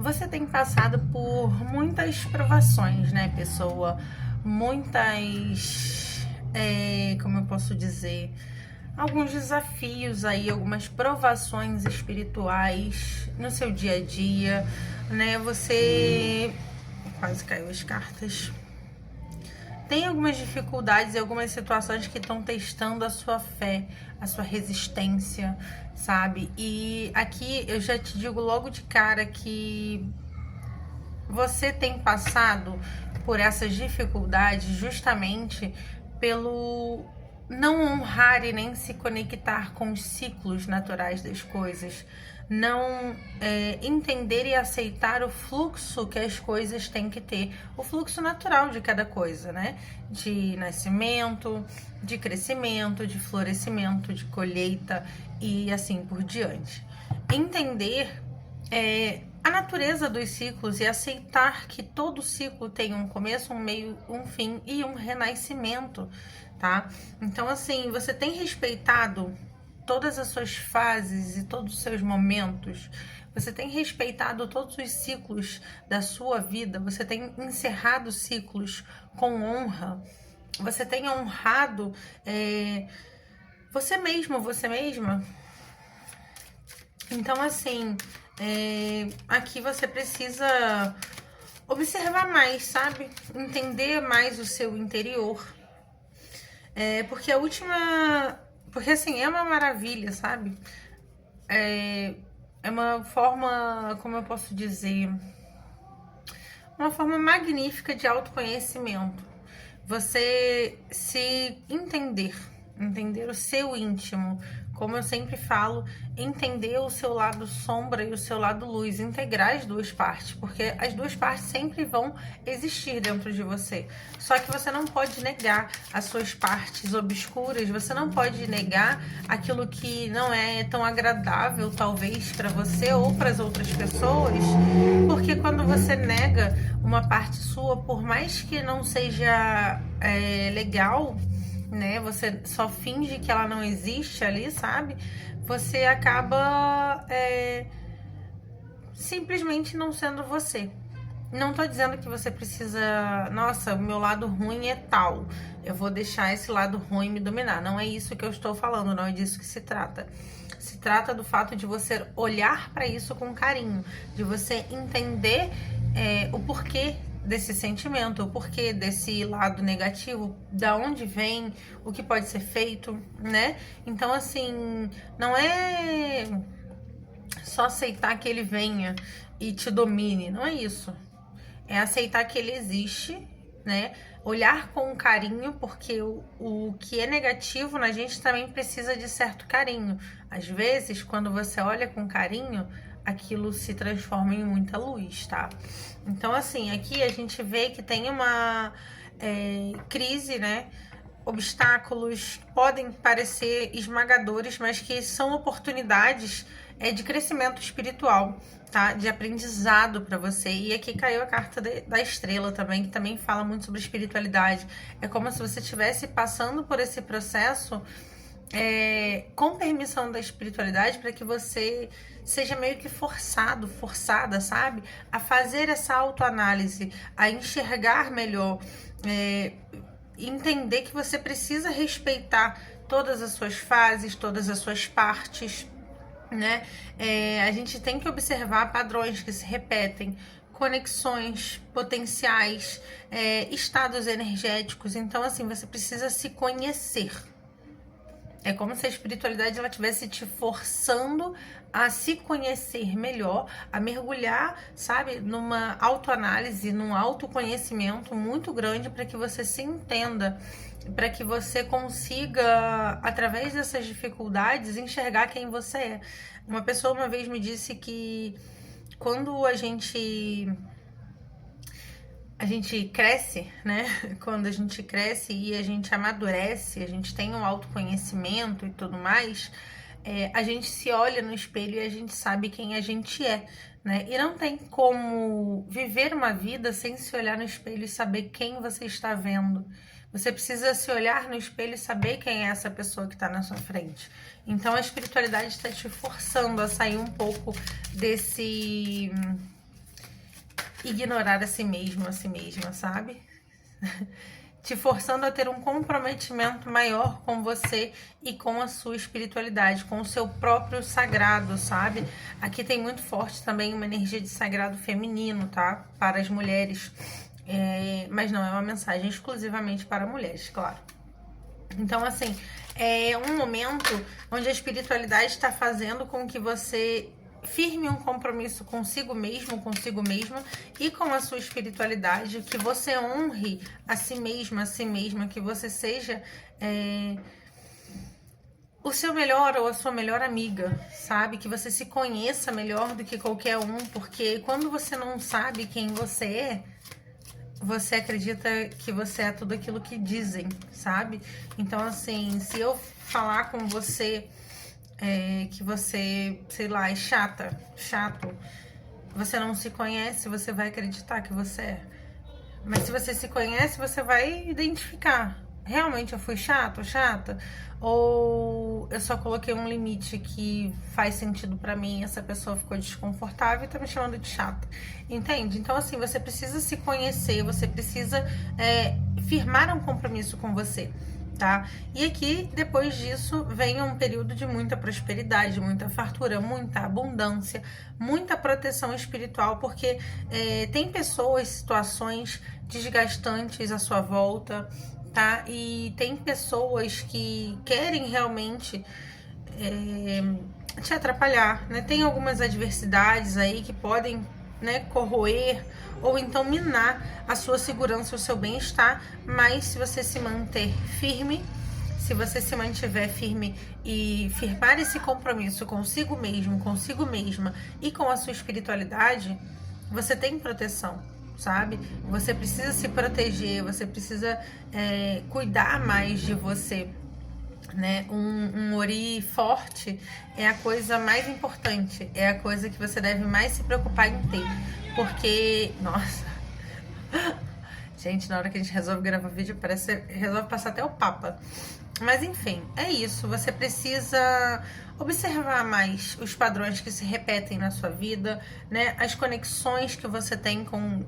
Você tem passado por muitas provações, né, pessoa? Muitas, como eu posso dizer, alguns desafios aí, algumas provações espirituais no seu dia a dia, né? Você quase caiu as cartas. Tem algumas dificuldades e algumas situações que estão testando a sua fé, a sua resistência, sabe? E aqui eu já te digo logo de cara que você tem passado por essas dificuldades justamente pelo não honrar e nem se conectar com os ciclos naturais das coisas, não entender e aceitar o fluxo que as coisas têm que ter, o fluxo natural de cada coisa, né? De nascimento, de crescimento, de florescimento, de colheita e assim por diante. Entender a natureza dos ciclos e aceitar que todo ciclo tem um começo, um meio, um fim e um renascimento, tá? Então, assim, você tem respeitado todas as suas fases e todos os seus momentos, você tem respeitado todos os ciclos da sua vida, você tem encerrado ciclos com honra, você tem honrado você mesmo, você mesma. Então, assim, aqui você precisa observar mais, sabe? Entender mais o seu interior. Porque a última... Porque, assim, é uma maravilha, sabe? É uma forma, como eu posso dizer... Uma forma magnífica de autoconhecimento. Você se entender o seu íntimo, como eu sempre falo, entender o seu lado sombra e o seu lado luz, integrar as duas partes, porque as duas partes sempre vão existir dentro de você. Só que você não pode negar as suas partes obscuras, você não pode negar aquilo que não é tão agradável, talvez, para você ou para as outras pessoas, porque quando você nega uma parte sua, por mais que não seja legal, né? Você só finge que ela não existe ali, sabe? Você acaba simplesmente não sendo você. Não tô dizendo que você precisa, nossa, o meu lado ruim é tal, eu vou deixar esse lado ruim me dominar. Não é isso que eu estou falando, não é disso que se trata. Se trata do fato de você olhar para isso com carinho, de você entender o porquê desse sentimento, o porquê desse lado negativo, da onde vem, o que pode ser feito, né? Então, assim, não é só aceitar que ele venha e te domine, não é isso. É aceitar que ele existe, né? Olhar com carinho, porque o que é negativo na gente também precisa de certo carinho. Às vezes, quando você olha com carinho, aquilo se transforma em muita luz, tá? Então, assim, aqui a gente vê que tem uma crise, né? Obstáculos podem parecer esmagadores, mas que são oportunidades de crescimento espiritual, tá? De aprendizado para você. E aqui caiu a carta da estrela também, que também fala muito sobre espiritualidade. É como se você estivesse passando por esse processo com permissão da espiritualidade, para que você seja meio que forçada, sabe? A fazer essa autoanálise, a enxergar melhor, entender que você precisa respeitar todas as suas fases, todas as suas partes, né? A gente tem que observar padrões que se repetem, conexões potenciais, estados energéticos. Então, assim, você precisa se conhecer. É como se a espiritualidade ela estivesse te forçando a se conhecer melhor, a mergulhar, sabe, numa autoanálise, num autoconhecimento muito grande, para que você se entenda, para que você consiga, através dessas dificuldades, enxergar quem você é. Uma pessoa uma vez me disse que quando a gente cresce, né? Quando a gente cresce e a gente amadurece, a gente tem um autoconhecimento e tudo mais, a gente se olha no espelho e a gente sabe quem a gente é, né? E não tem como viver uma vida sem se olhar no espelho e saber quem você está vendo. Você precisa se olhar no espelho e saber quem é essa pessoa que está na sua frente. Então a espiritualidade está te forçando a sair um pouco ignorar a si mesmo, a si mesma, sabe? Te forçando a ter um comprometimento maior com você e com a sua espiritualidade, com o seu próprio sagrado, sabe? Aqui tem muito forte também uma energia de sagrado feminino, tá? Para as mulheres, mas não é uma mensagem exclusivamente para mulheres, claro. Então, assim, é um momento onde a espiritualidade está fazendo com que você firme um compromisso consigo mesmo, consigo mesma e com a sua espiritualidade, que você honre a si mesma, que você seja o seu melhor ou a sua melhor amiga, sabe? Que você se conheça melhor do que qualquer um, porque quando você não sabe quem você acredita que você é tudo aquilo que dizem, sabe? Então, assim, se eu falar com você que você, sei lá, é chato, você não se conhece, você vai acreditar que você é. Mas se você se conhece, você vai identificar. Realmente eu fui chata? Ou eu só coloquei um limite que faz sentido pra mim, essa pessoa ficou desconfortável e tá me chamando de chata. Entende? Então, assim, você precisa se conhecer, você precisa firmar um compromisso com você. Tá? E aqui, depois disso, vem um período de muita prosperidade, muita fartura, muita abundância, muita proteção espiritual, porque tem pessoas, situações desgastantes à sua volta, tá? E tem pessoas que querem realmente te atrapalhar, né? Tem algumas adversidades aí que podem, né, corroer ou então minar a sua segurança, o seu bem-estar, mas se você se manter firme, se você se mantiver firme e firmar esse compromisso consigo mesmo, consigo mesma e com a sua espiritualidade, você tem proteção, sabe? Você precisa se proteger, você precisa cuidar mais de você, né? Um ori forte é a coisa mais importante, é a coisa que você deve mais se preocupar em ter, porque, nossa, gente, na hora que a gente resolve gravar vídeo, resolve passar até o papa. Mas enfim, é isso, você precisa observar mais os padrões que se repetem na sua vida, né? As conexões que você tem com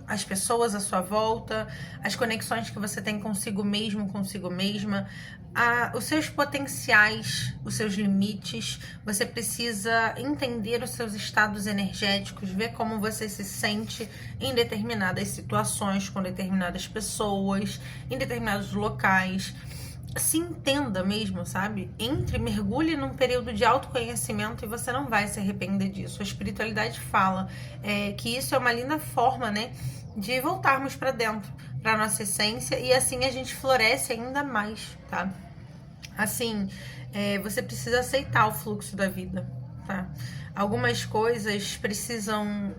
as pessoas à sua volta, as conexões que você tem consigo mesmo, consigo mesma, os seus potenciais, os seus limites. Você precisa entender os seus estados energéticos, ver como você se sente em determinadas situações, com determinadas pessoas, em determinados locais. Se entenda mesmo, sabe? Mergulhe num período de autoconhecimento e você não vai se arrepender disso. A espiritualidade fala que isso é uma linda forma, né, de voltarmos para dentro, para nossa essência, e assim a gente floresce ainda mais, tá? Assim, você precisa aceitar o fluxo da vida, tá? Algumas coisas precisam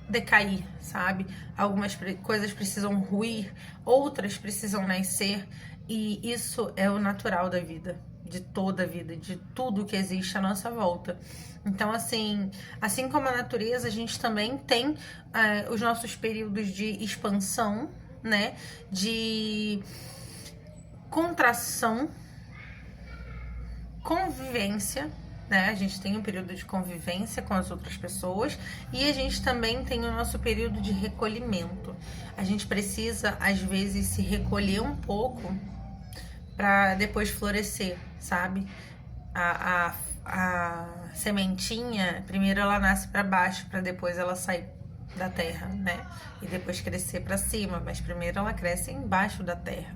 decair, sabe? Algumas coisas precisam ruir, outras precisam nascer, e isso é o natural da vida, de toda a vida, de tudo que existe à nossa volta. Então, assim como a natureza, a gente também tem os nossos períodos de expansão, né? De contração, convivência, né? A gente tem um período de convivência com as outras pessoas e a gente também tem o nosso período de recolhimento. A gente precisa, às vezes, se recolher um pouco para depois florescer, sabe? A sementinha, primeiro ela nasce para baixo, para depois ela sair da terra, né? E depois crescer para cima, mas primeiro ela cresce embaixo da terra.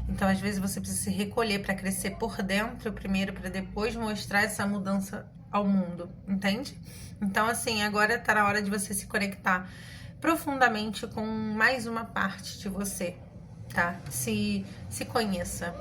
Então, às vezes, você precisa se recolher para crescer por dentro primeiro, para depois mostrar essa mudança ao mundo, entende? Então, assim, agora tá na hora de você se conectar profundamente com mais uma parte de você, tá? Se conheça.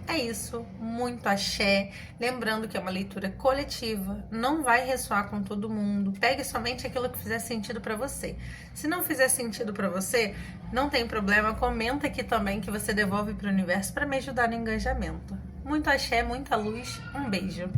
É isso, muito axé. Lembrando que é uma leitura coletiva, não vai ressoar com todo mundo. Pegue somente aquilo que fizer sentido pra você. Se não fizer sentido pra você, não tem problema, comenta aqui também que você devolve pro universo pra me ajudar no engajamento. Muito axé, muita luz, um beijo.